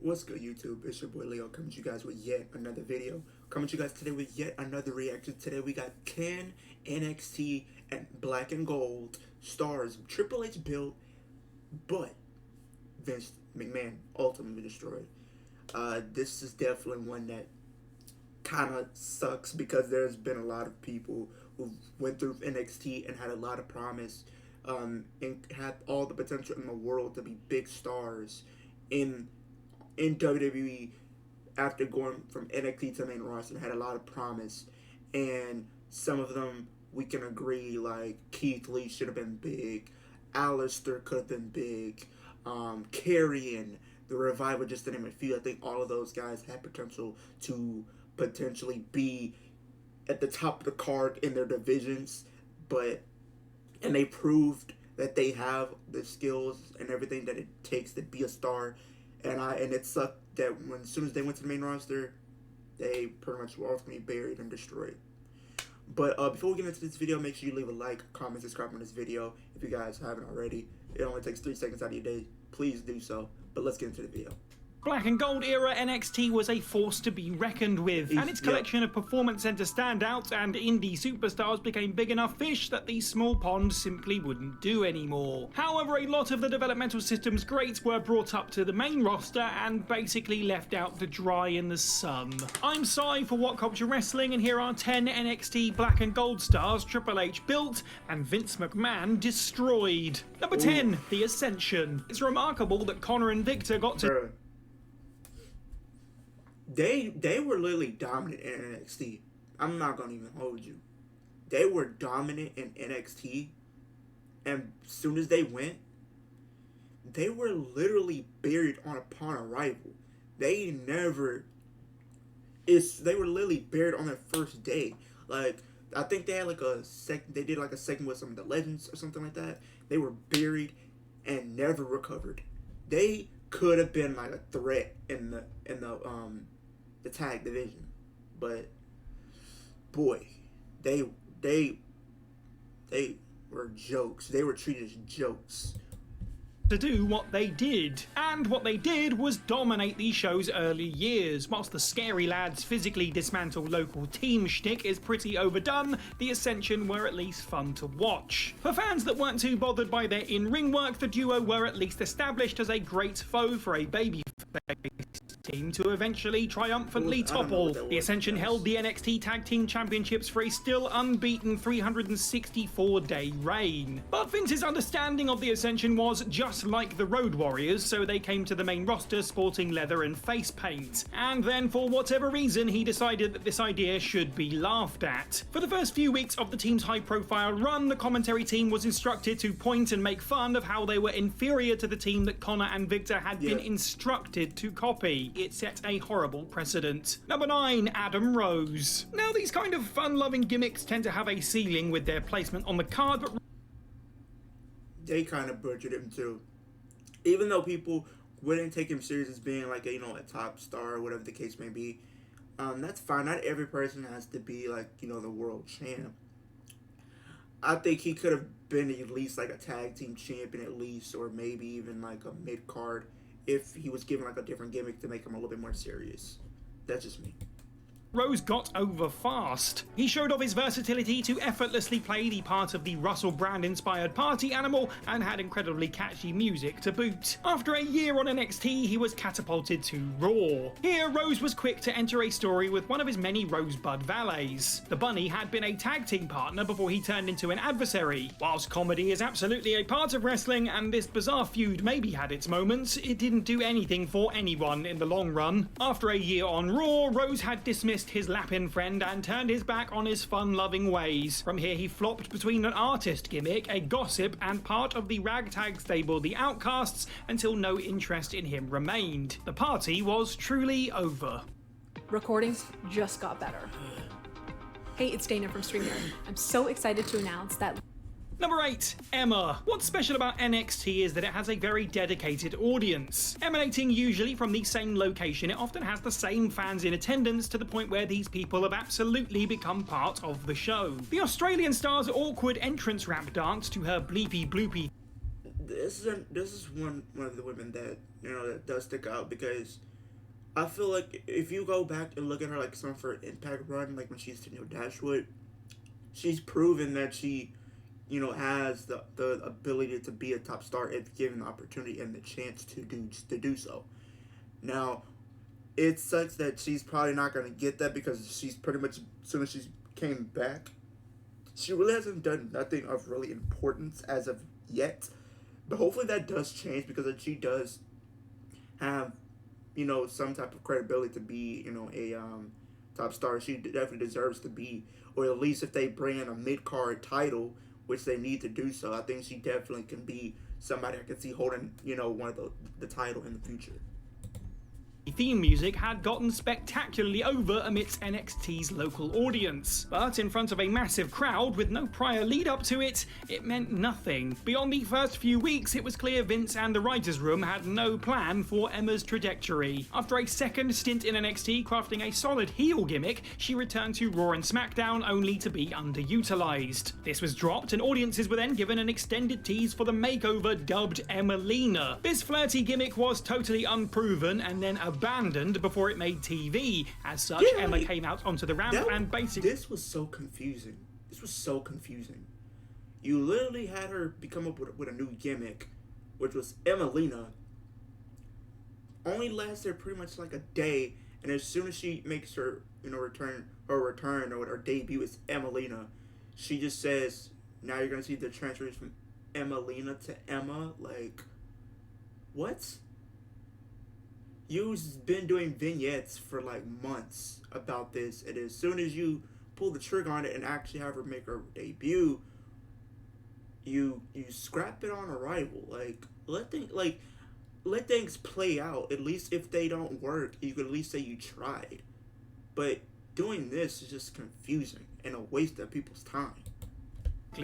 What's good, YouTube? It's your boy Leo coming to you guys with yet another video. Coming to you guys today with yet another reaction. Today we got 10 NXT and Black and Gold stars Triple H built, but Vince McMahon ultimately destroyed. This is definitely one that kind of sucks because there's been a lot of people who went through NXT and had a lot of promise, and had all the potential in the world to be big stars in WWE after going from NXT to main roster, and had a lot of promise. And some of them we can agree, like Keith Lee should have been big, Alistair could have been big, Karrion, the Revival, just to name a few. I think all of those guys had potential to potentially be at the top of the card in their divisions, and they proved that they have the skills and everything that it takes to be a star. And it sucked that as soon as they went to the main roster, they pretty much were ultimately buried and destroyed. But before we get into this video, make sure you leave a like, comment, subscribe on this video if you guys haven't already. It only takes 3 seconds out of your day. Please do so. But let's get into the video. Black and Gold era NXT was a force to be reckoned with, and its collection of performance center standouts and indie superstars became big enough fish that these small ponds simply wouldn't do anymore. However, a lot of the developmental system's greats were brought up to the main roster and basically left out to dry in the sun. I'm Sai for What Culture Wrestling, and here are 10 NXT Black and Gold stars Triple H built and Vince McMahon destroyed. Number 10, The Ascension. It's remarkable that Connor and Victor got to... They were literally dominant in NXT. I'm not gonna even hold you. They were dominant in NXT, and as soon as they went, they were literally buried upon arrival. They were literally buried on their first day. Like, I think they had like they did like a segment with some of the legends or something like that. They were buried and never recovered. They could have been like a threat in the tag division, but boy, they were jokes. They were treated as jokes. To do what they did. And what they did was dominate the show's early years. Whilst the Scary Lads physically dismantle local team shtick is pretty overdone, the Ascension were at least fun to watch. For fans that weren't too bothered by their in-ring work, the duo were at least established as a great foe for a babyface team to eventually triumphantly topple. The Ascension held the NXT Tag Team Championships for a still unbeaten 364-day reign. But Vince's understanding of the Ascension was just like the Road Warriors, so they came to the main roster sporting leather and face paint. And then, for whatever reason, he decided that this idea should be laughed at. For the first few weeks of the team's high-profile run, the commentary team was instructed to point and make fun of how they were inferior to the team that Connor and Victor had been instructed to copy. It set a horrible precedent. Number 9, Adam Rose. Now, these kind of fun-loving gimmicks tend to have a ceiling with their placement on the card, but they kind of butchered him too. Even though people wouldn't take him serious as being like a top star or whatever the case may be, that's fine. Not every person has to be like the world champ. I think he could have been at least like a tag team champion at least, or maybe even like a mid card if he was given like a different gimmick to make him a little bit more serious. That's just me. Rose got over fast. He showed off his versatility to effortlessly play the part of the Russell Brand-inspired party animal and had incredibly catchy music to boot. After a year on NXT, he was catapulted to Raw. Here, Rose was quick to enter a story with one of his many Rosebud valets. The Bunny had been a tag team partner before he turned into an adversary. Whilst comedy is absolutely a part of wrestling, and this bizarre feud maybe had its moments, it didn't do anything for anyone in the long run. After a year on Raw, Rose had dismissed his lap-in friend and turned his back on his fun-loving ways. From here, he flopped between an artist gimmick, a gossip, and part of the ragtag stable, the Outcasts, until no interest in him remained. The party was truly over. Recordings just got better. Hey, it's Dana from StreamYard. I'm so excited to announce that Number 8, Emma. What's special about NXT is that it has a very dedicated audience. Emanating usually from the same location, it often has the same fans in attendance to the point where these people have absolutely become part of the show. The Australian star's awkward entrance ramp dance to her bleepy bloopy this is one of the women that that does stick out, because I feel like if you go back and look at her, like some of her Impact run, like when she's Tennille Dashwood, she's proven that she has the ability to be a top star if given the opportunity and the chance to do so. Now, it sucks that she's probably not going to get that, because she's pretty much, as soon as she came back, she really hasn't done nothing of really importance as of yet. But hopefully that does change, because she does have, some type of credibility to be, a top star. She definitely deserves to be, or at least if they bring in a mid-card title, which they need to do so, I think she definitely can be somebody I can see holding, one of the title in the future. Theme music had gotten spectacularly over amidst NXT's local audience, but in front of a massive crowd with no prior lead up to it, it meant nothing. Beyond the first few weeks, it was clear Vince and the writers' room had no plan for Emma's trajectory. After a second stint in NXT crafting a solid heel gimmick, she returned to Raw and SmackDown only to be underutilized. This was dropped, and audiences were then given an extended tease for the makeover dubbed Emmalina. This flirty gimmick was totally unproven and then abandoned before it made TV. As such, Emma came out onto the ramp and basically... This was so confusing. You literally had her come up with a new gimmick, which was Emmalina. Only lasted pretty much like a day, and as soon as she makes her, return or her debut as Emmalina, she just says, now you're going to see the transformation from Emmalina to Emma. Like, what? You've been doing vignettes for like months about this, and as soon as you pull the trigger on it and actually have her make her debut, you scrap it on arrival. Like, let things play out. At least if they don't work, you could at least say you tried. But doing this is just confusing and a waste of people's time.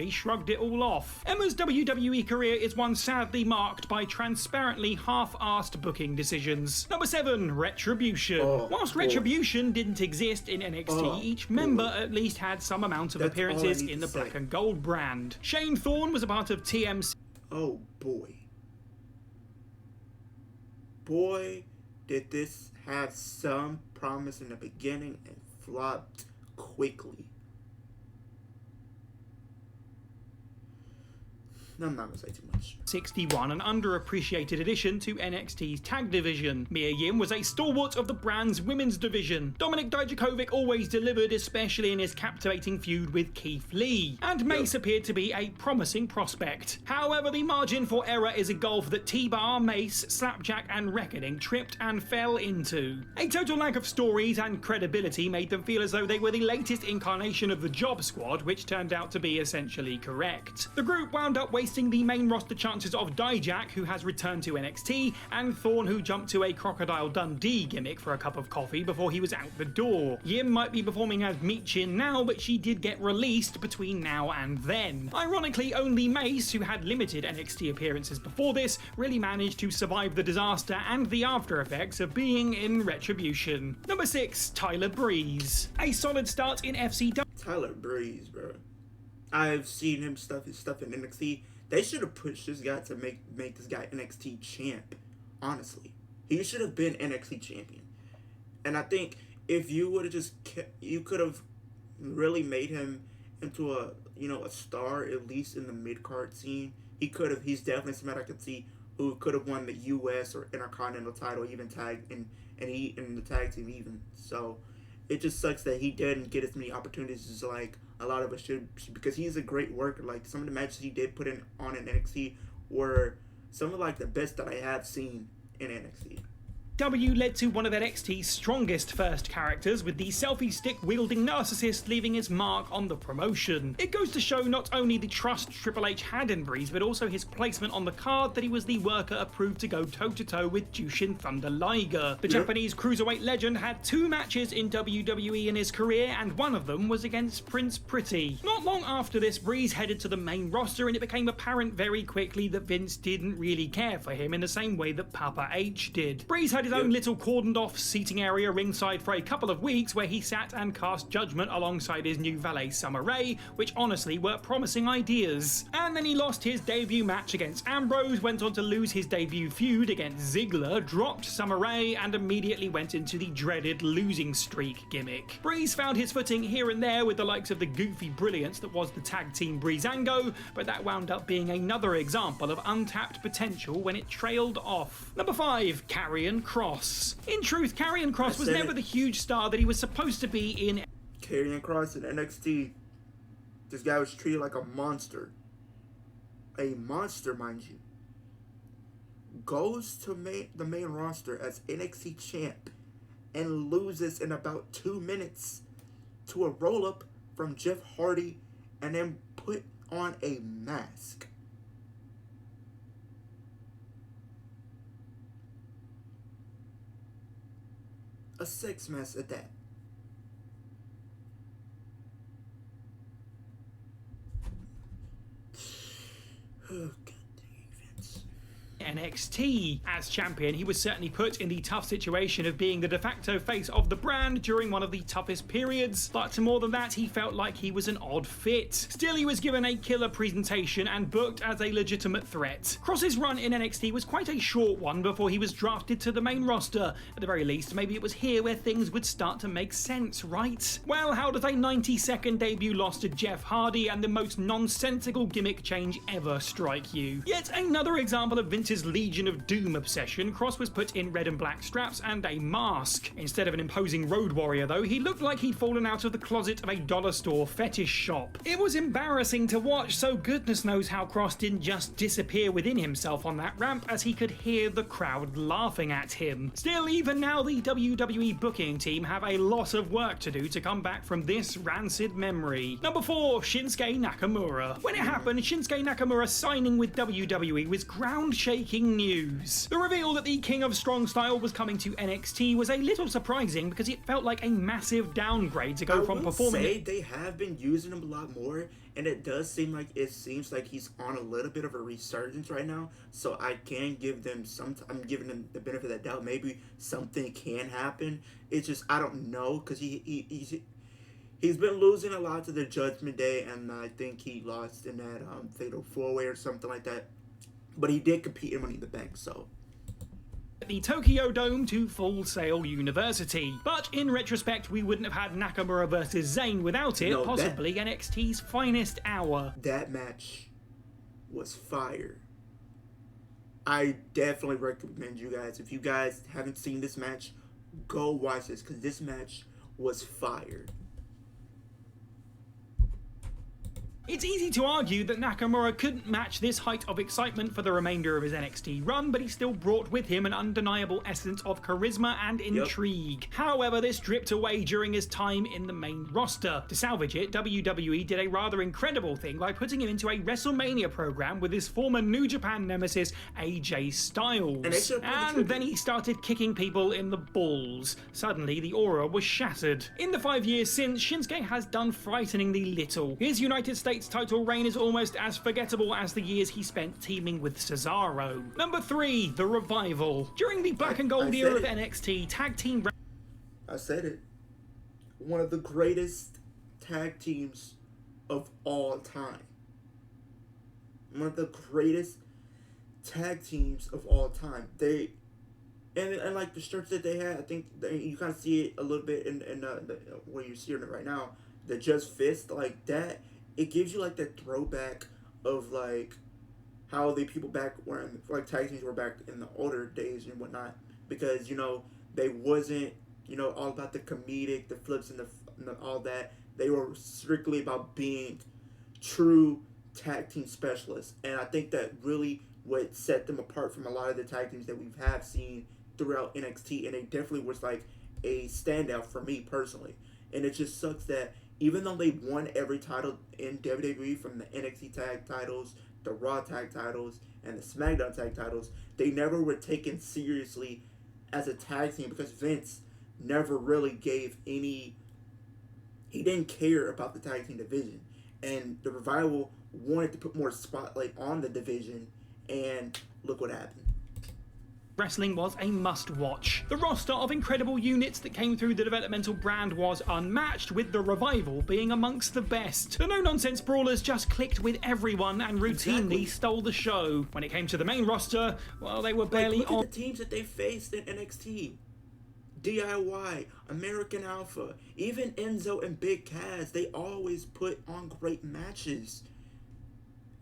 Shrugged it all off. Emma's WWE career is one sadly marked by transparently half-assed booking decisions. Number 7, Retribution. Whilst Retribution didn't exist in NXT, each member at least had some amount of appearances in the Black and Gold brand. Shane Thorne was a part of TMC. Oh boy. Boy, did this have some promise in the beginning and flopped quickly. I'm not gonna say too much. 61, an underappreciated addition to NXT's tag division. Mia Yim was a stalwart of the brand's women's division. Dominik Dijakovic always delivered, especially in his captivating feud with Keith Lee. And Mace appeared to be a promising prospect. However, the margin for error is a gulf that T-Bar, Mace, Slapjack and Reckoning tripped and fell into. A total lack of stories and credibility made them feel as though they were the latest incarnation of the Job Squad, which turned out to be essentially correct. The group wound up wasting the main roster chances of Dijak, who has returned to NXT, and Thorne, who jumped to a Crocodile Dundee gimmick for a cup of coffee before he was out the door. Yim might be performing as Michin now, but she did get released between now and then. Ironically, only Mace, who had limited NXT appearances before this, really managed to survive the disaster and the after effects of being in Retribution. Number 6, Tyler Breeze. A solid start in FCW. Tyler Breeze, bro. I've seen his stuff in NXT. They should have pushed this guy to make this guy NXT champ. Honestly, he should have been NXT champion. And I think if you would have just you could have really made him into a star, at least in the mid card scene. He's definitely somebody I could see who could have won the U.S. or Intercontinental title, even tag in the tag team even. So it just sucks that he didn't get as many opportunities as like a lot of us should, because he's a great worker. Like, some of the matches he did put on in NXT were some of like the best that I have seen in NXT. W led to one of NXT's strongest first characters, with the selfie stick wielding narcissist leaving his mark on the promotion. It goes to show not only the trust Triple H had in Breeze, but also his placement on the card that he was the worker approved to go toe-to-toe with Jushin Thunder Liger. The Japanese cruiserweight legend had 2 matches in WWE in his career, and one of them was against Prince Pretty. Not long after this, Breeze headed to the main roster, and it became apparent very quickly that Vince didn't really care for him in the same way that Papa H did. Breeze had his his own little cordoned off seating area ringside for a couple of weeks where he sat and cast judgment alongside his new valet Summer Rae, which honestly were promising ideas. And then he lost his debut match against Ambrose, went on to lose his debut feud against Ziggler, dropped Summer Rae, and immediately went into the dreaded losing streak gimmick. Breeze found his footing here and there with the likes of the goofy brilliance that was the tag team Breezango, but that wound up being another example of untapped potential when it trailed off. Number 5, Karrion Kross. In truth, Karrion Kross was never the huge star that he was supposed to be in. Karrion Kross in NXT, this guy was treated like a monster. A monster, mind you. Goes to the main roster as NXT champ and loses in about 2 minutes to a roll-up from Jeff Hardy and then put on a mask. A sex mask at that. Oh, God dang it, Vince. NXT. As champion, he was certainly put in the tough situation of being the de facto face of the brand during one of the toughest periods, but more than that, he felt like he was an odd fit. Still, he was given a killer presentation and booked as a legitimate threat. Kross's run in NXT was quite a short one before he was drafted to the main roster. At the very least, maybe it was here where things would start to make sense, right? Well, how does a 90-second debut loss to Jeff Hardy and the most nonsensical gimmick change ever strike you? Yet another example of Vince's Legion of Doom obsession. Kross was put in red and black straps and a mask. Instead of an imposing road warrior though, he looked like he'd fallen out of the closet of a dollar store fetish shop. It was embarrassing to watch, so goodness knows how Kross didn't just disappear within himself on that ramp, as he could hear the crowd laughing at him. Still, even now the WWE booking team have a lot of work to do to come back from this rancid memory. Number 4, Shinsuke Nakamura. When it happened, Shinsuke Nakamura signing with WWE was ground-shaking news. The reveal that the King of Strong Style was coming to NXT was a little surprising because it felt like a massive downgrade to go from performing. They have been using him a lot more, and it does seem like he's on a little bit of a resurgence right now. So I can give them I'm giving them the benefit of the doubt. Maybe something can happen. It's just I don't know because he's been losing a lot to the Judgment Day, and I think he lost in that Fatal 4-Way or something like that. But he did compete in Money in the Bank, so. The Tokyo Dome to Full Sail University. But in retrospect, we wouldn't have had Nakamura versus Zayn without it, possibly NXT's finest hour. That match was fire. I definitely recommend you guys, if you guys haven't seen this match, go watch this, because this match was fire. It's easy to argue that Nakamura couldn't match this height of excitement for the remainder of his NXT run, but he still brought with him an undeniable essence of charisma and intrigue. However, this dripped away during his time in the main roster. To salvage it, WWE did a rather incredible thing by putting him into a WrestleMania program with his former New Japan nemesis AJ Styles. And then he started kicking people in the balls. Suddenly, the aura was shattered. In the 5 years since, Shinsuke has done frighteningly little. His United States title reign is almost as forgettable as the years he spent teaming with Cesaro. Number 3, The Revival. During the black and gold era of NXT, tag team... I said it. One of the greatest tag teams of all time. One of the greatest tag teams of all time. And like the shirts that they had, I think you kind of see it a little bit in where you're seeing it right now. The Just Fist, like that. It gives you like that throwback of like how the people back when like tag teams were back in the older days and whatnot, because they wasn't all about the comedic, the flips and the all that. They were strictly about being true tag team specialists, and I think that really what set them apart from a lot of the tag teams that we have seen throughout NXT, and it definitely was like a standout for me personally. And it just sucks that even though they won every title in WWE, from the NXT tag titles, the Raw tag titles, and the SmackDown tag titles, they never were taken seriously as a tag team because Vince never really gave any... He didn't care about the tag team division. And the Revival wanted to put more spotlight on the division, and look what happened. Wrestling was a must-watch. The roster of incredible units that came through the developmental brand was unmatched, with the Revival being amongst the best. The no-nonsense brawlers just clicked with everyone and routinely stole the show. When it came to the main roster, well, they were barely look on. at the teams that they faced in NXT. DIY, American Alpha, even Enzo and Big Cass, they always put on great matches.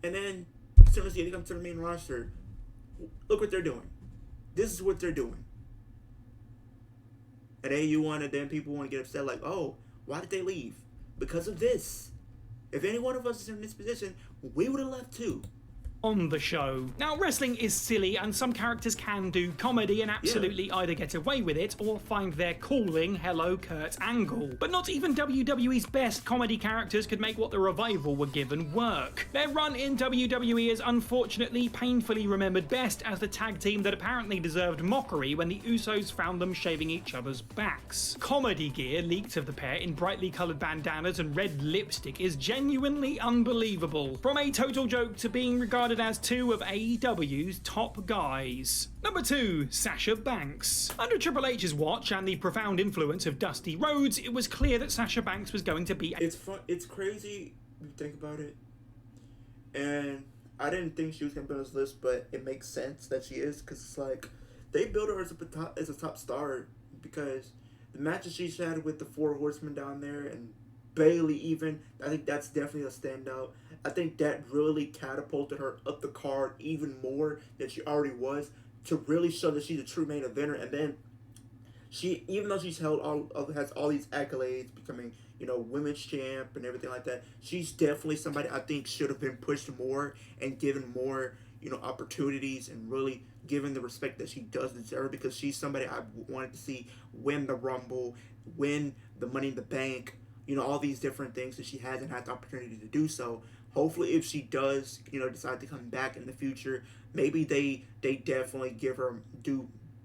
And then, as soon as they come to the main roster, look what they're doing. This is what they're doing. And then people want to get upset like, oh, why did they leave? Because of this. If any one of us is in this position, we would have left too. On the show. Now, wrestling is silly, and some characters can do comedy and absolutely either get away with it or find their calling. Hello, Kurt Angle. But not even WWE's best comedy characters could make what the Revival were given work. Their run in WWE is unfortunately painfully remembered best as the tag team that apparently deserved mockery when the Usos found them shaving each other's backs. Comedy gear leaked of the pair in brightly coloured bandanas and red lipstick is genuinely unbelievable. From a total joke to being regarded as two of AEW's top guys. Number 2, Sasha Banks. Under Triple H's watch and the profound influence of Dusty Rhodes, it was clear that Sasha Banks was going to be It's crazy when you think about it. And I didn't think she was going to be on this list, but it makes sense that she is, because it's like, they built her as a top star, because the matches she's had with the Four Horsemen down there, and Bailey even, I think that's definitely a standout. I think that really catapulted her up the card even more than she already was, to really show that she's a true main eventer. And then she, even though she's has all these accolades, becoming, women's champ and everything like that, she's definitely somebody I think should have been pushed more and given more, opportunities, and really given the respect that she does deserve, because she's somebody I wanted to see win the Rumble, win the Money in the Bank, all these different things that she hasn't had the opportunity to do so. Hopefully, if she does, decide to come back in the future, maybe they definitely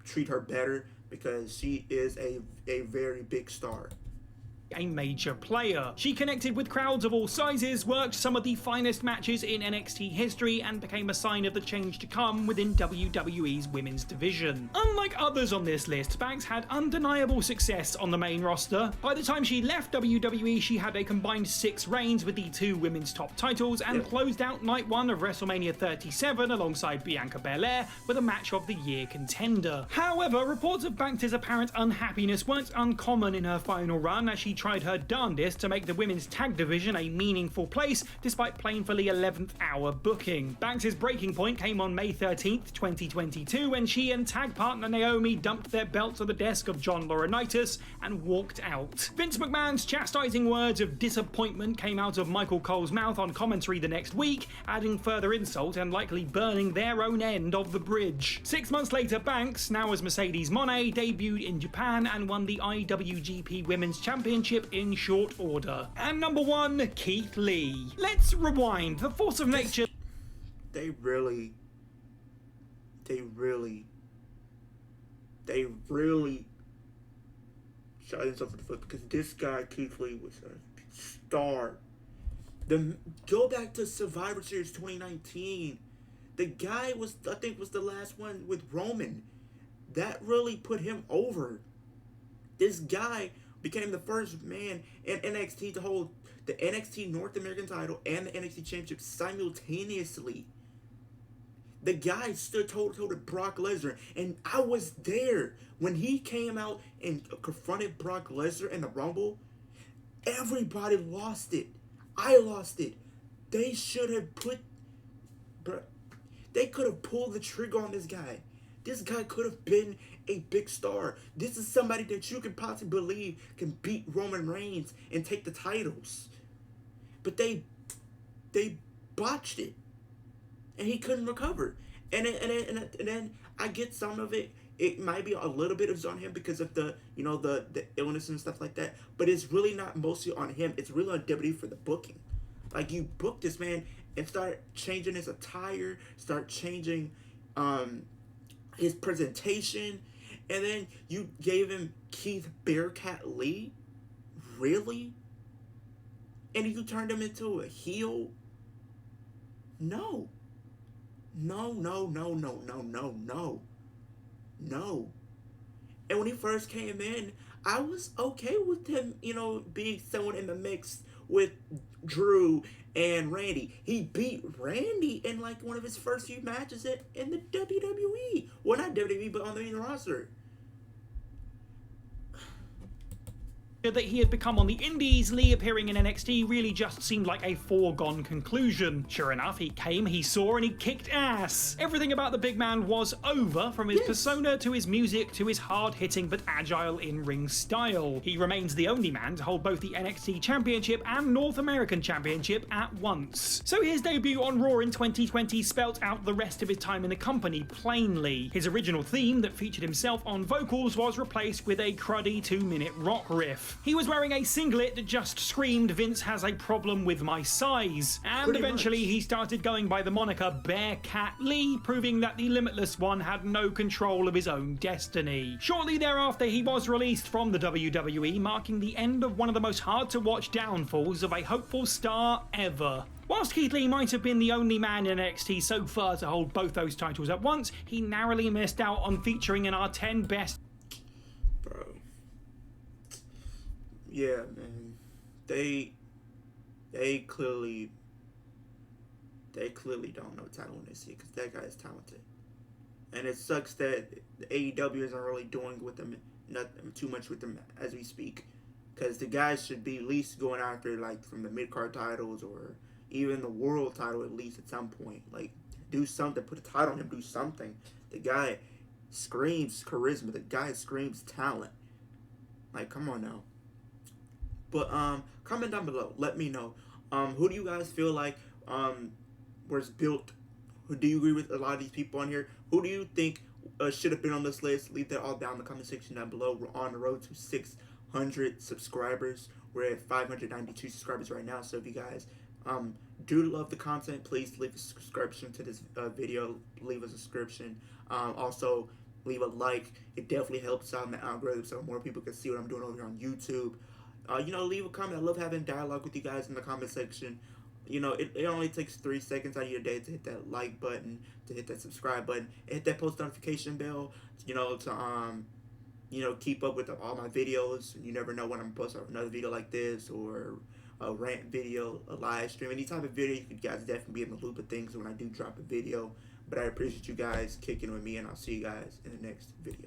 treat her better, because she is a very big star. A major player. She connected with crowds of all sizes, worked some of the finest matches in NXT history, and became a sign of the change to come within WWE's women's division. Unlike others on this list, Banks had undeniable success on the main roster. By the time she left WWE, she had a combined 6 reigns with the 2 women's top titles, and closed out night 1 of WrestleMania 37 alongside Bianca Belair with a match of the year contender. However, reports of Banks' apparent unhappiness weren't uncommon in her final run, as she tried her darndest to make the women's tag division a meaningful place, despite playing for the 11th hour booking. Banks' breaking point came on May 13th, 2022, when she and tag partner Naomi dumped their belts on the desk of John Laurinaitis and walked out. Vince McMahon's chastising words of disappointment came out of Michael Cole's mouth on commentary the next week, adding further insult and likely burning their own end of the bridge. 6 months later, Banks, now as Mercedes Moné, debuted in Japan and won the IWGP Women's Championship in short order. And number 1, Keith Lee. Let's rewind. The force of nature. They really shot themselves in the foot, because this guy, Keith Lee, was a star. Go back to Survivor Series 2019. The guy was the last one with Roman. That really put him over. This guy became the first man in NXT to hold the NXT North American title and the NXT Championship simultaneously. The guy stood toe-to-toe to Brock Lesnar, and I was there when he came out and confronted Brock Lesnar in the Rumble. Everybody lost it. I lost it. They should have they could have pulled the trigger on this guy. This guy could have been a big star. This is somebody that you can possibly believe can beat Roman Reigns and take the titles. But they botched it, and he couldn't recover. And then I get some of it. It might be a little bit of on him because of the illness and stuff like that. But it's really not mostly on him. It's really on WWE for the booking. Like, you book this man and start changing his attire, start changing his presentation, and then you gave him Keith Bearcat Lee? Really? And you turned him into a heel? No. No. No. And when he first came in, I was okay with him, being someone in the mix with Drew and Randy. He beat Randy in like one of his first few matches in the WWE. Well, not WWE, but on the main roster. That he had become on the indies, Lee appearing in NXT really just seemed like a foregone conclusion. Sure enough, he came, he saw, and he kicked ass. Everything about the big man was over, from his persona to his music to his hard-hitting but agile in-ring style. He remains the only man to hold both the NXT Championship and North American Championship at once. So his debut on Raw in 2020 spelt out the rest of his time in the company plainly. His original theme that featured himself on vocals was replaced with a cruddy 2-minute rock riff. He was wearing a singlet that just screamed, "Vince has a problem with my size." And Pretty eventually much. he started going by the moniker Bearcat Lee, proving that the Limitless One had no control of his own destiny. Shortly thereafter, he was released from the WWE, marking the end of one of the most hard-to-watch downfalls of a hopeful star ever. Whilst Keith Lee might have been the only man in NXT so far to hold both those titles at once, he narrowly missed out on featuring in our 10 best. Bro. Yeah, man. They clearly don't know title in this year, because that guy is talented. And it sucks that the AEW isn't really doing with them too much with them as we speak, because the guys should be at least going after, like, from the mid-card titles or even the world title at least at some point. Like, do something, put a title on him, do something. The guy screams charisma. The guy screams talent. Like, come on now. But comment down below. Let me know. Who do you guys feel like was built? Who do you agree with a lot of these people on here? Who do you think should have been on this list? Leave that all down in the comment section down below. We're on the road to 600 subscribers. We're at 592 subscribers right now. So if you guys do love the content, please leave a subscription to this video. Leave a subscription. Also, leave a like. It definitely helps out in the algorithm so more people can see what I'm doing over here on YouTube. Leave a comment. I love having dialogue with you guys in the comment section. It only takes 3 seconds out of your day to hit that like button, to hit that subscribe button, hit that post notification bell, to keep up with all my videos. You never know when I'm posting another video like this, or a rant video, a live stream, any type of video. You guys definitely be in the loop of things when I do drop a video. But I appreciate you guys kicking with me, and I'll see you guys in the next video.